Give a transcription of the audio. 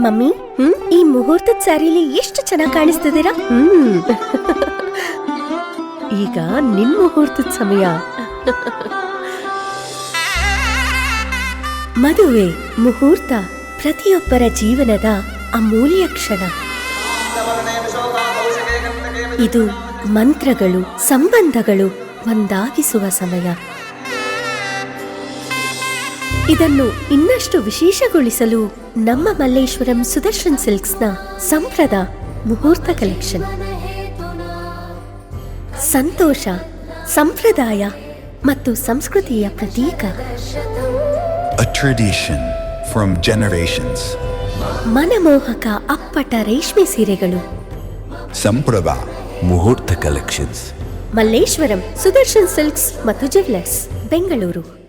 Mummy, ಈ ಮುಹೂರ್ತದ ಸ್ಯಾರಿಲಿ ಎಷ್ಟು ಚೆನ್ನಾಗಿ ಕಾಣಿಸ್ತಿದ್ದೀರಾ. ಈಗ ನಿನ್ ಮುಹೂರ್ತದ ಸಮಯ. ಮದುವೆ ಮುಹೂರ್ತ ಪ್ರತಿಯೊಬ್ಬರ ಜೀವನದ ಅಮೂಲ್ಯ ಕ್ಷಣ. ಇದು ಮಂತ್ರಗಳು, ಸಂಬಂಧಗಳು ಒಂದಾಗಿಸುವ ಸಮಯ. ಇದನ್ನು ಇನ್ನಷ್ಟು ವಿಶೇಷಗೊಳಿಸಲು ನಮ್ಮ ಮಲ್ಲೇಶ್ವರಂ ಸುದರ್ಶನ್ ಸಿಲ್ಕ್ಸ್ನ ಸಂಪ್ರದ ಮುಹೂರ್ತ ಕಲೆಕ್ಷನ್. ಸಂತೋಷ, ಸಂಪ್ರದಾಯ ಮತ್ತು ಸಂಸ್ಕೃತಿಯ ಪ್ರತೀಕ. A tradition from generations. ಮನಮೋಹಕ ಅಪ್ಪಟ ರೇಷ್ಮೆ ಸೀರೆಗಳು. ಸಂಪ್ರದಾ ಮುಹೂರ್ತ ಕಲೆಕ್ಷನ್ಸ್. ಮಲ್ಲೇಶ್ವರಂ ಸುದರ್ಶನ್ ಸಿಲ್ಕ್ಸ್ ಮತ್ತು ಜ್ಯುವೆಲರ್ಸ್, ಬೆಂಗಳೂರು.